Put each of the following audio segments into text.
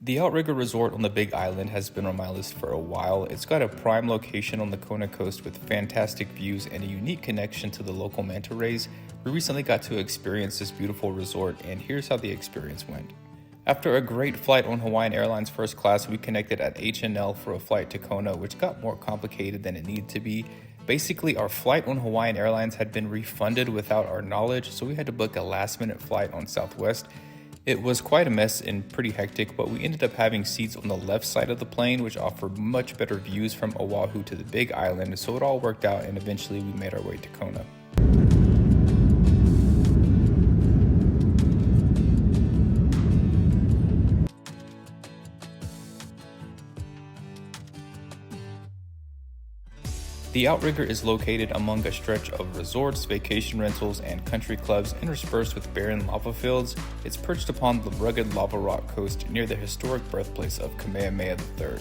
The Outrigger Resort on the Big Island has been on my list for a while. It's got a prime location on the Kona coast with fantastic views and a unique connection to the local Manta Rays. We recently got to experience this beautiful resort, and here's how the experience went. After a great flight on Hawaiian Airlines first class, we connected at H&L for a flight to Kona, which got more complicated than it needed to be. Basically, our flight on Hawaiian Airlines had been refunded without our knowledge, so we had to book a last-minute flight on Southwest. It was quite a mess and pretty hectic, but we ended up having seats on the left side of the plane, which offered much better views from Oahu to the Big Island, so it all worked out and eventually we made our way to Kona. The Outrigger is located among a stretch of resorts, vacation rentals, and country clubs interspersed with barren lava fields. It's perched upon the rugged lava rock coast near the historic birthplace of Kamehameha III.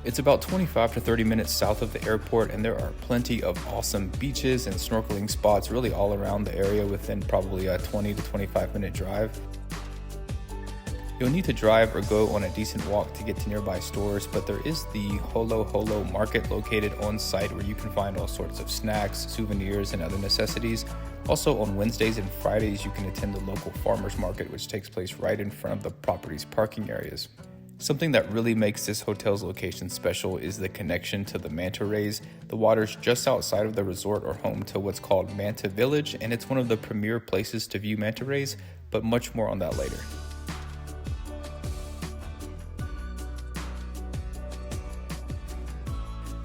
It's about 25 to 30 minutes south of the airport, and there are plenty of awesome beaches and snorkeling spots really all around the area within probably a 20 to 25 minute drive. You'll need to drive or go on a decent walk to get to nearby stores, but there is the Holo Holo Market located on site where you can find all sorts of snacks, souvenirs, and other necessities. Also on Wednesdays and Fridays, you can attend the local farmers market, which takes place right in front of the property's parking areas. Something that really makes this hotel's location special is the connection to the Manta Rays. The waters just outside of the resort are home to what's called Manta Village, and it's one of the premier places to view Manta Rays, but much more on that later.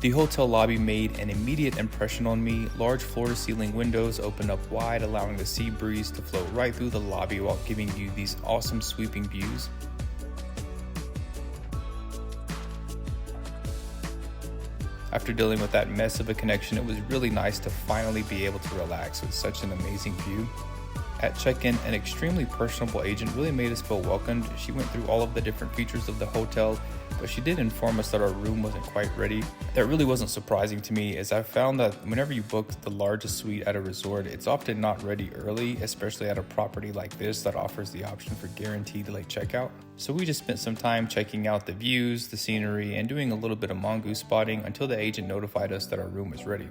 The hotel lobby made an immediate impression on me. Large floor-to-ceiling windows open up wide, allowing the sea breeze to flow right through the lobby while giving you these awesome sweeping views. After dealing with that mess of a connection, it was really nice to finally be able to relax with such an amazing view. At check-in, an extremely personable agent really made us feel welcomed. She went through all of the different features of the hotel, but she did inform us that our room wasn't quite ready. That really wasn't surprising to me, as I found that whenever you book the largest suite at a resort, it's often not ready early, especially at a property like this that offers the option for guaranteed late checkout. So we just spent some time checking out the views, the scenery, and doing a little bit of mongoose spotting until the agent notified us that our room was ready.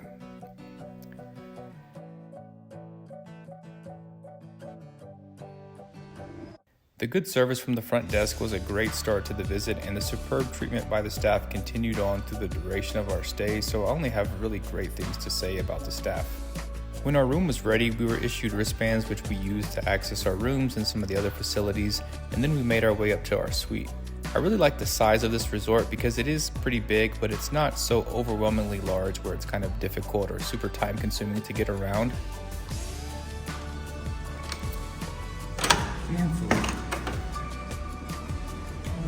The good service from the front desk was a great start to the visit, and the superb treatment by the staff continued on through the duration of our stay, so I only have really great things to say about the staff. When our room was ready, we were issued wristbands which we used to access our rooms and some of the other facilities, and then we made our way up to our suite. I really like the size of this resort because it is pretty big, but it's not so overwhelmingly large where it's kind of difficult or super time consuming to get around.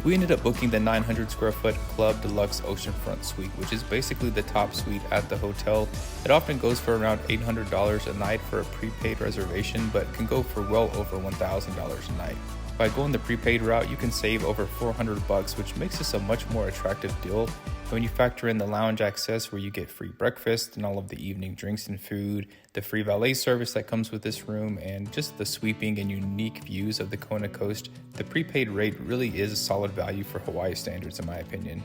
We ended up booking the 900 square foot Club Deluxe Oceanfront Suite, which is basically the top suite at the hotel. It often goes for around $800 a night for a prepaid reservation, but can go for well over $1,000 a night. By going the prepaid route, you can save over $400, which makes this a much more attractive deal. And when you factor in the lounge access where you get free breakfast and all of the evening drinks and food, the free valet service that comes with this room, and just the sweeping and unique views of the Kona coast, the prepaid rate really is a solid value for Hawaii standards in my opinion.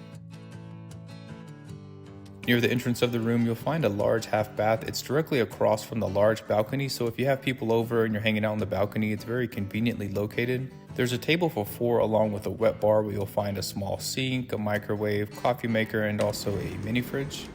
Near the entrance of the room, you'll find a large half bath. It's directly across from the large balcony, so if you have people over and you're hanging out on the balcony, it's very conveniently located. There's a table for four along with a wet bar where you'll find a small sink, a microwave, coffee maker, and also a mini fridge.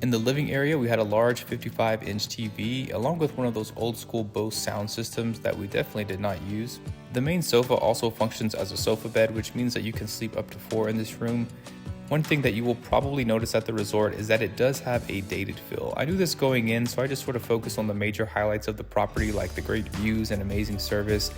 In the living area, we had a large 55-inch TV, along with one of those old school Bose sound systems that we definitely did not use. The main sofa also functions as a sofa bed, which means that you can sleep up to 4 in this room. One thing that you will probably notice at the resort is that it does have a dated feel. I knew this going in, so I just sort of focused on the major highlights of the property, like the great views and amazing service.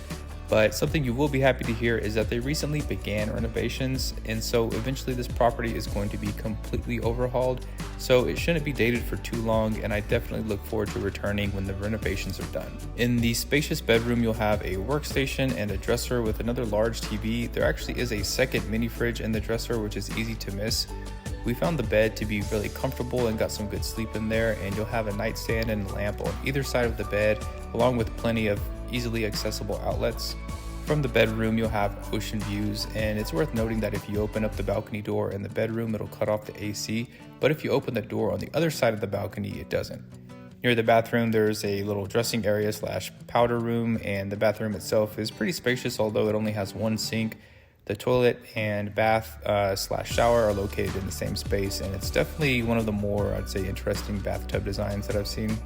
But something you will be happy to hear is that they recently began renovations, and so eventually this property is going to be completely overhauled, so it shouldn't be dated for too long, and I definitely look forward to returning when the renovations are done. In the spacious bedroom, you'll have a workstation and a dresser with another large TV. There actually is a second mini fridge in the dresser, which is easy to miss. We found the bed to be really comfortable and got some good sleep in there, and you'll have a nightstand and lamp on either side of the bed, along with plenty of easily accessible outlets. From the bedroom, you'll have ocean views, and it's worth noting that if you open up the balcony door in the bedroom, it'll cut off the AC, but if you open the door on the other side of the balcony, it doesn't. Near the bathroom, there's a little dressing area / powder room, and the bathroom itself is pretty spacious, although it only has one sink. The toilet and bath / shower are located in the same space, and it's definitely one of the more, I'd say, interesting bathtub designs that I've seen.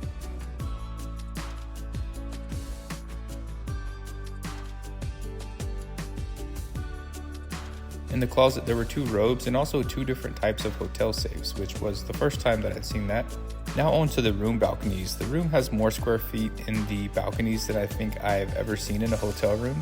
In the closet, there were 2 robes and also 2 different types of hotel safes, which was the first time that I'd seen that. Now on to the room balconies. The room has more square feet in the balconies than I think I've ever seen in a hotel room.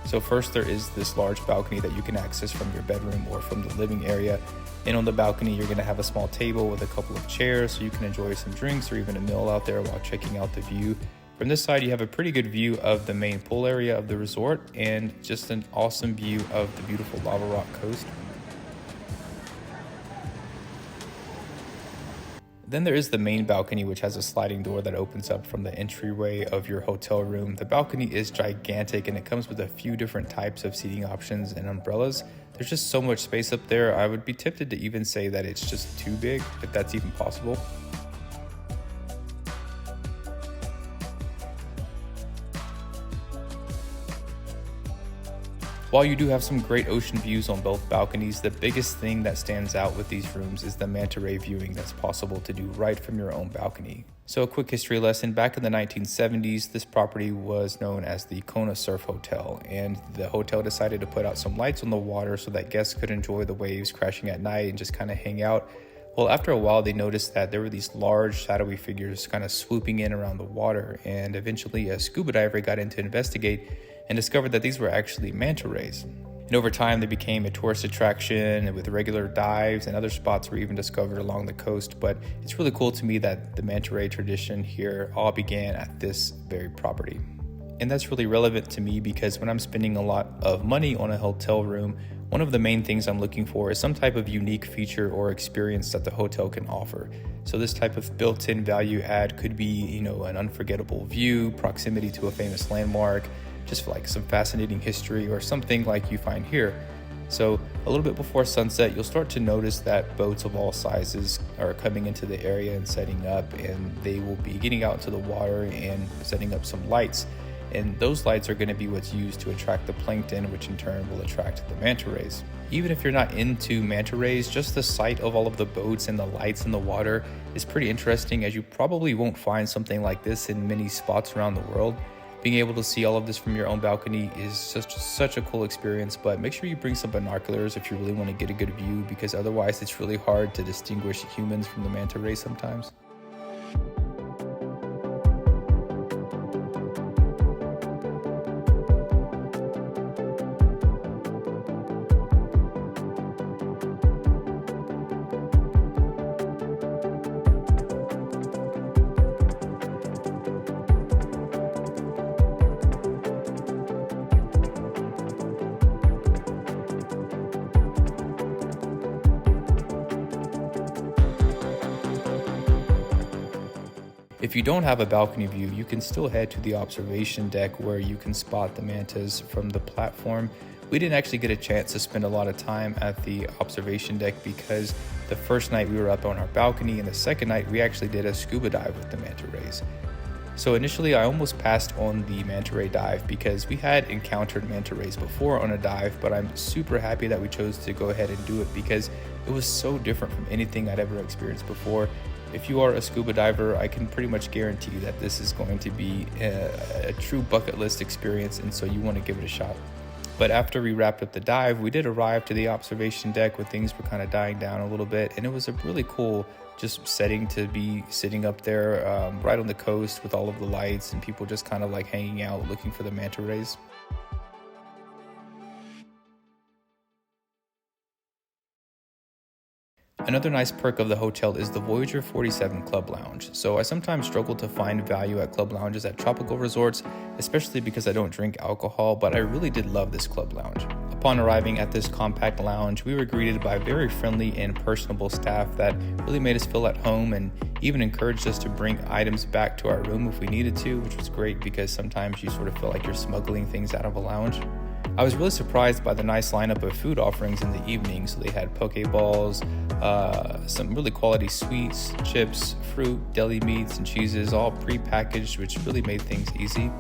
So first, there is this large balcony that you can access from your bedroom or from the living area. And on the balcony, you're going to have a small table with a couple of chairs so you can enjoy some drinks or even a meal out there while checking out the view. From this side, you have a pretty good view of the main pool area of the resort and just an awesome view of the beautiful lava rock coast. Then there is the main balcony, which has a sliding door that opens up from the entryway of your hotel room. The balcony is gigantic and it comes with a few different types of seating options and umbrellas. There's just so much space up there. I would be tempted to even say that it's just too big, if that's even possible. While you do have some great ocean views on both balconies, the biggest thing that stands out with these rooms is the manta ray viewing that's possible to do right from your own balcony. So a quick history lesson, back in the 1970s, this property was known as the Kona Surf Hotel, and the hotel decided to put out some lights on the water so that guests could enjoy the waves crashing at night and just kind of hang out. Well, after a while, they noticed that there were these large shadowy figures kind of swooping in around the water, and eventually a scuba diver got in to investigate and discovered that these were actually manta rays. And over time, they became a tourist attraction with regular dives, and other spots were even discovered along the coast. But it's really cool to me that the manta ray tradition here all began at this very property. And that's really relevant to me because when I'm spending a lot of money on a hotel room, one of the main things I'm looking for is some type of unique feature or experience that the hotel can offer. So this type of built-in value add could be, an unforgettable view, proximity to a famous landmark, just like some fascinating history or something like you find here. So a little bit before sunset, you'll start to notice that boats of all sizes are coming into the area and setting up, and they will be getting out into the water and setting up some lights. And those lights are going to be what's used to attract the plankton, which in turn will attract the manta rays. Even if you're not into manta rays, just the sight of all of the boats and the lights in the water is pretty interesting, as you probably won't find something like this in many spots around the world. Being able to see all of this from your own balcony is such a cool experience, but make sure you bring some binoculars if you really want to get a good view, because otherwise it's really hard to distinguish humans from the manta rays sometimes. If you don't have a balcony view, you can still head to the observation deck where you can spot the mantas from the platform. We didn't actually get a chance to spend a lot of time at the observation deck because the first night we were up on our balcony, and the second night we actually did a scuba dive with the manta rays. So initially I almost passed on the manta ray dive because we had encountered manta rays before on a dive, but I'm super happy that we chose to go ahead and do it because it was so different from anything I'd ever experienced before. If you are a scuba diver, I can pretty much guarantee that this is going to be a true bucket list experience, and so you want to give it a shot. But after we wrapped up the dive, we did arrive to the observation deck when things were kind of dying down a little bit, and it was a really cool just setting to be sitting up there right on the coast with all of the lights and people just kind of like hanging out looking for the manta rays. Another nice perk of the hotel is the Voyager 47 Club Lounge. So I sometimes struggle to find value at club lounges at tropical resorts, especially because I don't drink alcohol, but I really did love this club lounge. Upon arriving at this compact lounge, we were greeted by very friendly and personable staff that really made us feel at home and even encouraged us to bring items back to our room if we needed to, which was great because sometimes you sort of feel like you're smuggling things out of a lounge. I was really surprised by the nice lineup of food offerings in the evening. So they had poke balls, some really quality sweets, chips, fruit, deli meats, and cheeses, all pre-packaged, which really made things easy.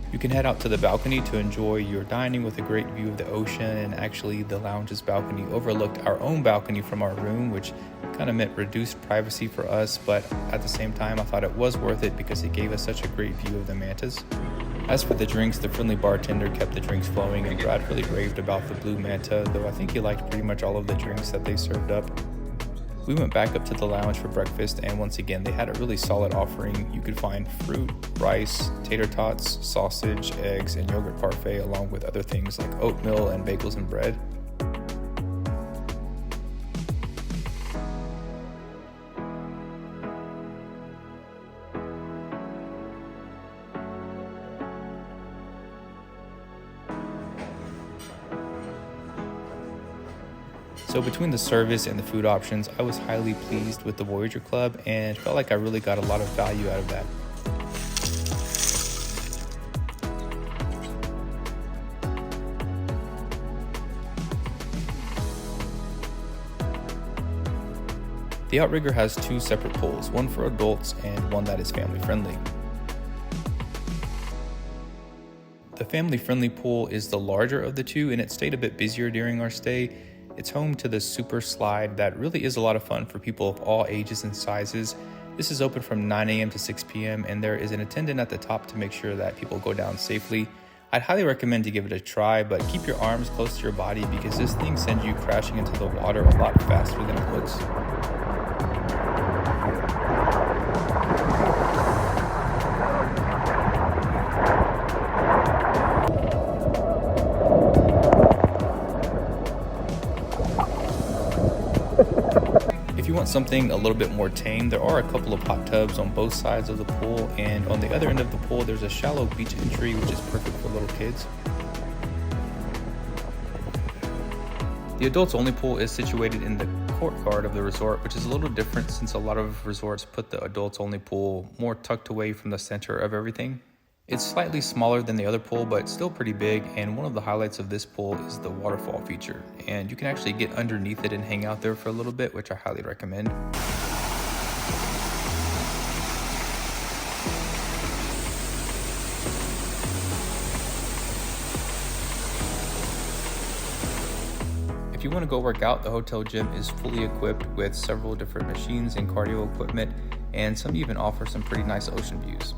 You can head out to the balcony to enjoy your dining with a great view of the ocean, and actually the lounge's balcony overlooked our own balcony from our room, which kind of meant reduced privacy for us, but at the same time I thought it was worth it because it gave us such a great view of the mantas. As for the drinks, the friendly bartender kept the drinks flowing, and Brad really raved about the Blue Manta, though I think he liked pretty much all of the drinks that they served up. We went back up to the lounge for breakfast, and once again they had a really solid offering. You could find fruit, rice, tater tots, sausage, eggs, and yogurt parfait, along with other things like oatmeal and bagels and bread. So between the service and the food options, I was highly pleased with the Voyager Club and felt like I really got a lot of value out of that. The Outrigger has two separate pools, one for adults and one that is family friendly. The family friendly pool is the larger of the two, and it stayed a bit busier during our stay. It's home to the super slide that really is a lot of fun for people of all ages and sizes. This is open from 9 a.m. to 6 p.m. and there is an attendant at the top to make sure that people go down safely. I'd highly recommend to give it a try, but keep your arms close to your body because this thing sends you crashing into the water a lot faster than it looks. If you want something a little bit more tame, there are a couple of hot tubs on both sides of the pool, and on the other end of the pool there's a shallow beach entry which is perfect for little kids. The adults only pool is situated in the courtyard of the resort, which is a little different since a lot of resorts put the adults only pool more tucked away from the center of everything. It's slightly smaller than the other pool, but still pretty big, and one of the highlights of this pool is the waterfall feature, and you can actually get underneath it and hang out there for a little bit, which I highly recommend. If you want to go work out, the hotel gym is fully equipped with several different machines and cardio equipment, and some even offer some pretty nice ocean views.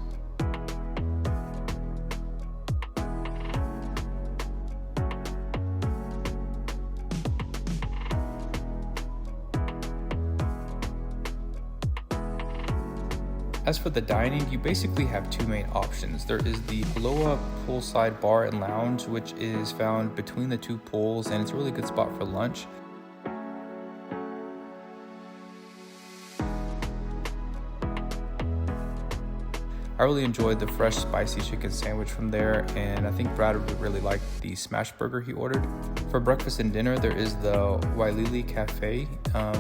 As for the dining, you basically have two main options. There is the Aloha poolside bar and lounge, which is found between the two pools, and it's a really good spot for lunch. I really enjoyed the fresh spicy chicken sandwich from there, and I think Brad would really like the smash burger he ordered. For breakfast and dinner, there is the Wailili Cafe.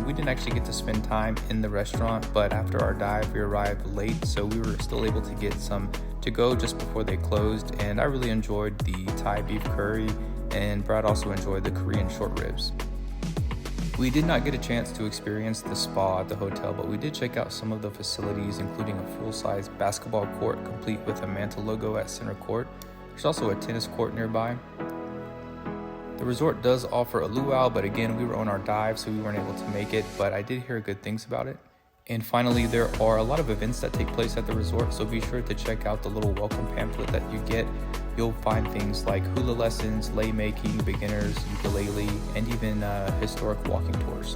We didn't actually get to spend time in the restaurant, but after our dive, we arrived late, so we were still able to get some to go just before they closed, and I really enjoyed the Thai beef curry, and Brad also enjoyed the Korean short ribs. We did not get a chance to experience the spa at the hotel, but we did check out some of the facilities, including a full-size basketball court complete with a Manta logo at center court. There's also a tennis court nearby. The resort does offer a luau, but again, we were on our dive, so we weren't able to make it, but I did hear good things about it. And finally, there are a lot of events that take place at the resort, so be sure to check out the little welcome pamphlet that you get. You'll find things like hula lessons, lei making, beginners, ukulele, and even historic walking tours.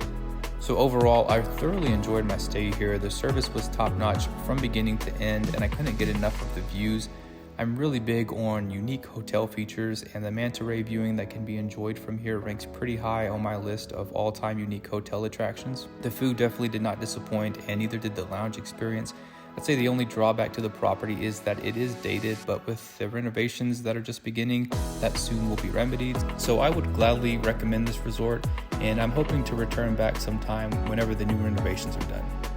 So overall, I thoroughly enjoyed my stay here. The service was top-notch from beginning to end, and I couldn't get enough of the views. I'm really big on unique hotel features, and the Manta Ray viewing that can be enjoyed from here ranks pretty high on my list of all-time unique hotel attractions. The food definitely did not disappoint, and neither did the lounge experience. I'd say the only drawback to the property is that it is dated, but with the renovations that are just beginning, that soon will be remedied. So I would gladly recommend this resort, and I'm hoping to return back sometime whenever the new renovations are done.